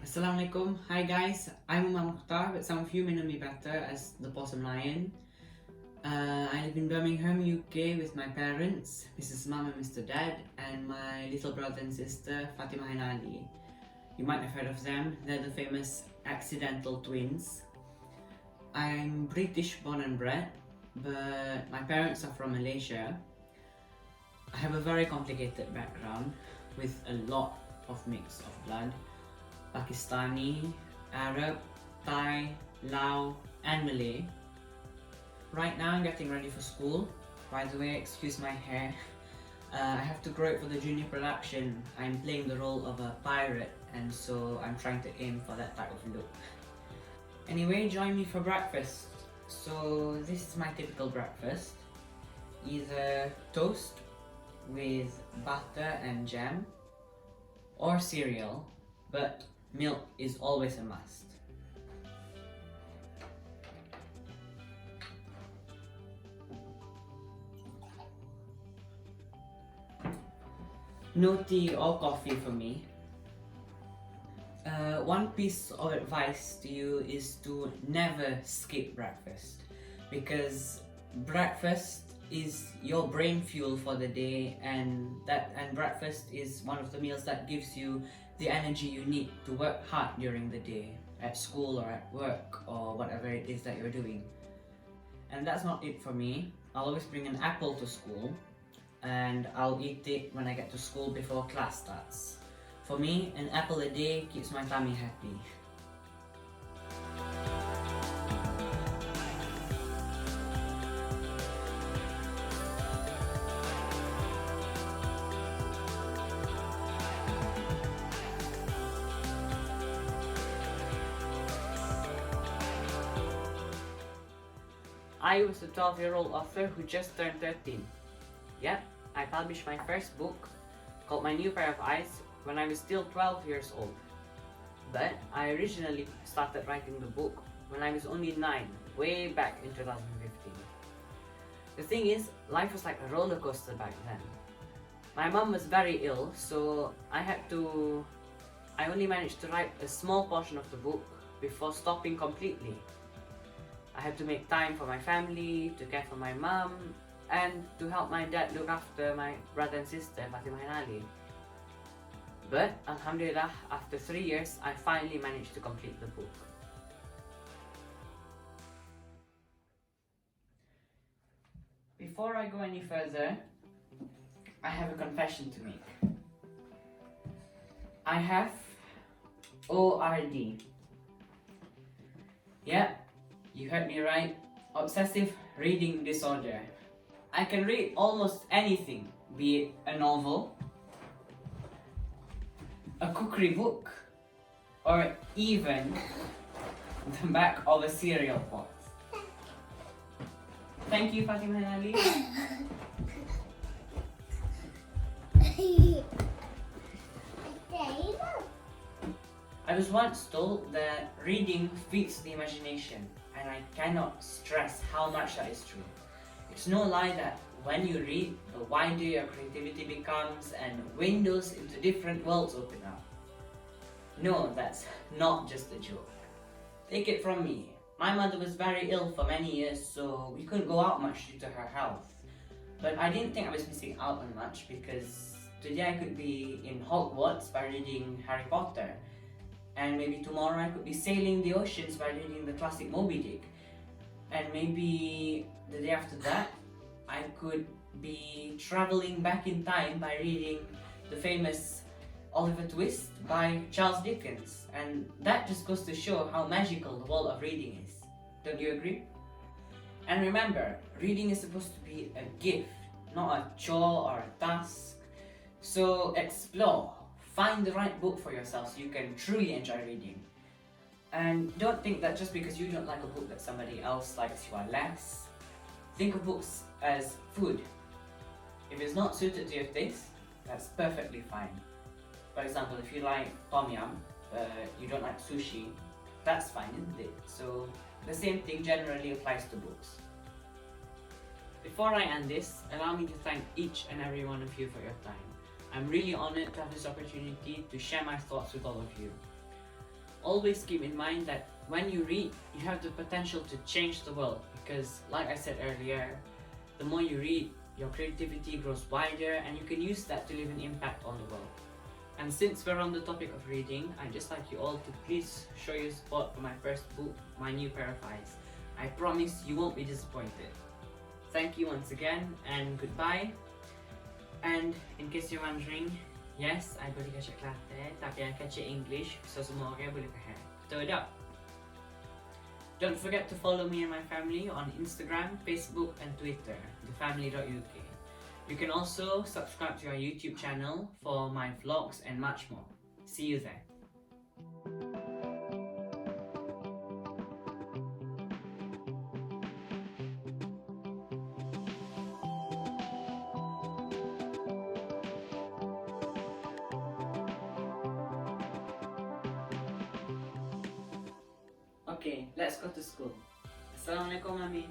Assalamualaikum. Hi guys, I'm Omar Mukhtar, but some of you may know me better as the Possum Lion. I live in Birmingham, UK with my parents, Mrs. Mum and Mr. Dad, and my little brother and sister, Fatima and Ali. You might have heard of them, they're the famous accidental twins. I'm British born and bred, but my parents are from Malaysia. I have a very complicated background with a lot of mix of blood. Pakistani, Arab, Thai, Lao and Malay. Right now I'm getting ready for school. By the way, excuse my hair. I have to grow it for the junior production. I'm playing the role of a pirate and so I'm trying to aim for that type of look. Anyway, join me for breakfast. So this is my typical breakfast. Either toast with butter and jam or cereal, but milk is always a must. No tea or coffee for me. One piece of advice to you is to never skip breakfast, because breakfast is your brain fuel for the day, and breakfast is one of the meals that gives you the energy you need to work hard during the day at school or at work or whatever it is that you're doing. And that's not it for me. I'll always bring an apple to school and I'll eat it when I get to school before class starts. For me, an apple a day keeps my tummy happy. I was a 12-year-old author who just turned 13. Yep, I published my first book called My New Pair of Eyes when I was still 12 years old. But I originally started writing the book when I was only 9, way back in 2015. The thing is, life was like a roller coaster back then. My mum was very ill, so I only managed to write a small portion of the book before stopping completely. I had to make time for my family, to care for my mum, and to help my dad look after my brother and sister, Fatima and Ali. But Alhamdulillah, after 3 years, I finally managed to complete the book. Before I go any further, I have a confession to make. I have ORD. Yep. You heard me right, obsessive reading disorder. I can read almost anything, be it a novel, a cookery book, or even the back of a cereal box. Thank you, Fatima and Ali. I was once told that reading feeds the imagination, and I cannot stress how much that is true. It's no lie that when you read, the wider your creativity becomes and windows into different worlds open up. No, that's not just a joke. Take it from me. My mother was very ill for many years, so we couldn't go out much due to her health. But I didn't think I was missing out on much, because today I could be in Hogwarts by reading Harry Potter. And maybe tomorrow I could be sailing the oceans by reading the classic Moby Dick. And maybe the day after that, I could be traveling back in time by reading the famous Oliver Twist by Charles Dickens. And that just goes to show how magical the world of reading is. Don't you agree? And remember, reading is supposed to be a gift, not a chore or a task. So explore. Find the right book for yourself so you can truly enjoy reading. And don't think that just because you don't like a book that somebody else likes, you are less. Think of books as food. If it's not suited to your taste, that's perfectly fine. For example, if you like tom yum, but you don't like sushi, that's fine, isn't it? So the same thing generally applies to books. Before I end this, allow me to thank each and every one of you for your time. I'm really honored to have this opportunity to share my thoughts with all of you. always keep in mind that when you read, you have the potential to change the world, because like I said earlier, the more you read, your creativity grows wider and you can use that to leave an impact on the world. And since we're on the topic of reading, I'd just like you all to please show your support for my first book, My New Pair of Eyes. I promise you won't be disappointed. Thank you once again and goodbye. And in case you're wondering, yes, I boleh kacak Kelantan, tapi I kacak English, so semua orang boleh faham. Betul tak? Don't forget to follow me and my family on Instagram, Facebook and Twitter, thefamily.uk. You can also subscribe to our YouTube channel for my vlogs and much more. See you there. Okay, let's go to school. Assalamualaikum, Mami.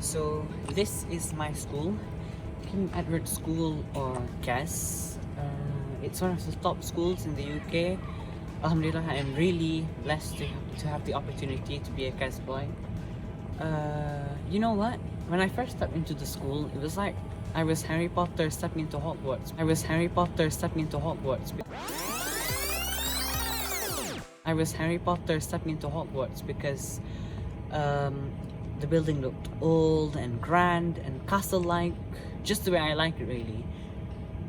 So this is my school, King Edward School or KES. It's one of the top schools in the UK. Alhamdulillah, I am really blessed to have the opportunity to be a KES boy. You know what? When I first stepped into the school, it was like I was Harry Potter stepping into Hogwarts. I was Harry Potter stepping into Hogwarts. I was Harry Potter stepping into Hogwarts because the building looked old and grand and castle-like, just the way I like it really.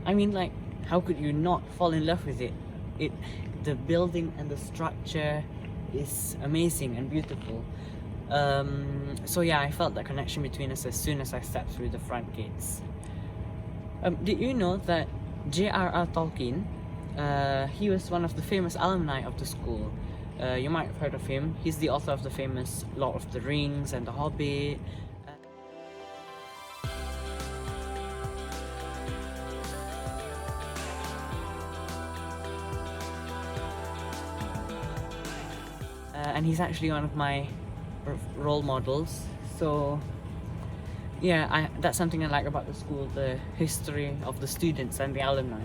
I mean, like, how could you not fall in love with it? The building and the structure is amazing and beautiful. So yeah, I felt that connection between us as soon as I stepped through the front gates. Did you know that J.R.R. Tolkien, he was one of the famous alumni of the school? You might have heard of him. He's the author of the famous Lord of the Rings and The Hobbit. And he's actually one of my role models. So yeah, that's something I like about the school, the history of the students and the alumni.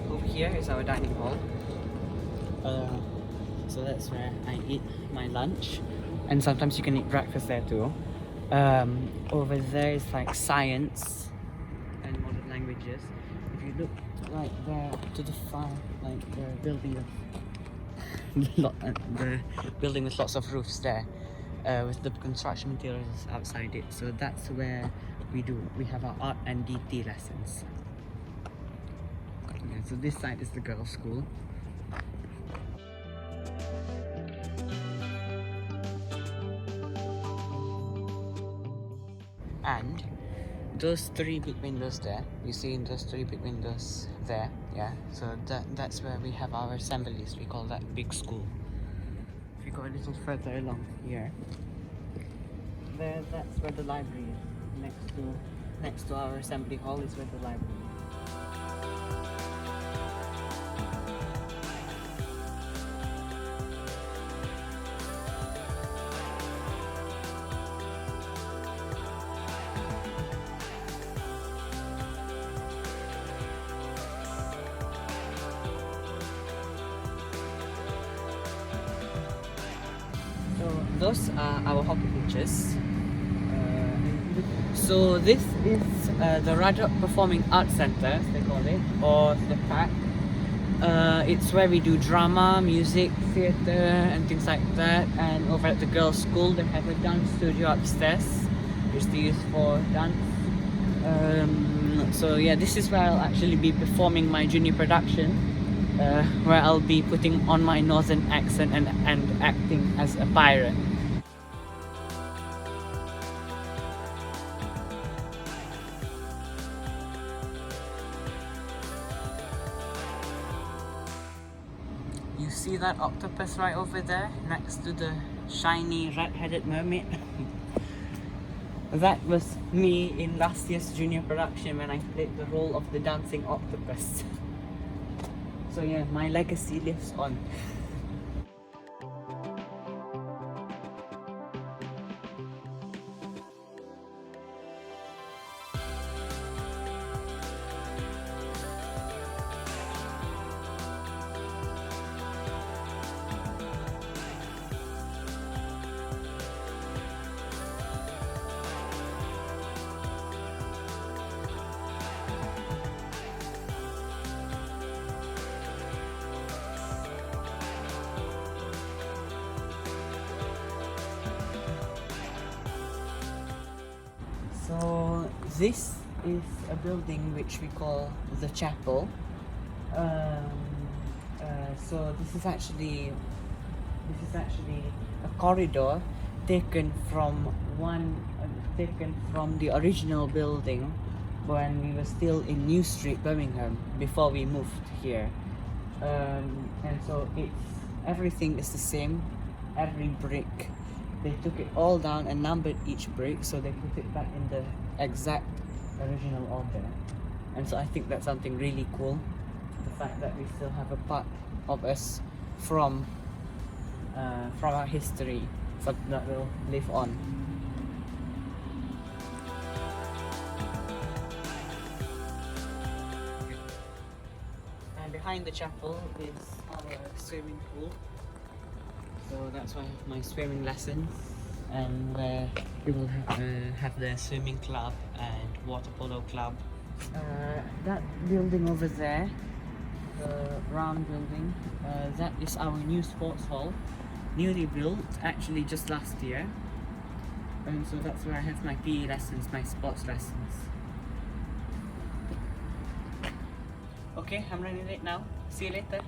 Over here is our dining hall. So that's where I eat my lunch, and sometimes you can eat breakfast there too. Over there is like science and modern languages. If you look right there to the far, like the building with lots of roofs there, with the construction materials outside it. So that's where we have our art and DT lessons. Yeah, so this side is the girls' school. And those three big windows there, you see in those three big windows there, yeah, so that's where we have our assemblies. We call that big school. If you go a little further along here, there, that's where the library is. Next to our assembly hall is where the library is. So those are our hockey pitches. So this is the Rajat Performing Arts Centre, as they call it, or the PAC. It's where we do drama, music, theatre and things like that. And over at the girls' school they have a dance studio upstairs, which they use for dance. So yeah, this is where I'll actually be performing my junior production, where I'll be putting on my northern accent and acting as a pirate. You see that octopus right over there next to the shiny red-headed mermaid? That was me in last year's junior production when I played the role of the dancing octopus. So yeah, my legacy lives on. So this is a building which we call the chapel. So this is actually a corridor taken from the original building when we were still in New Street, Birmingham, before we moved here. And so everything is the same, every brick. They took it all down and numbered each brick, so they put it back in the exact original order. And so I think that's something really cool, the fact that we still have a part of us from our history that will live on. And behind the chapel is our swimming pool. So that's why I have my swimming lessons, and where we will have the swimming club and water polo club. That building over there, the round building, that is our new sports hall, newly built actually just last year. And so that's where I have my PE lessons, my sports lessons. Okay, I'm running late now. See you later.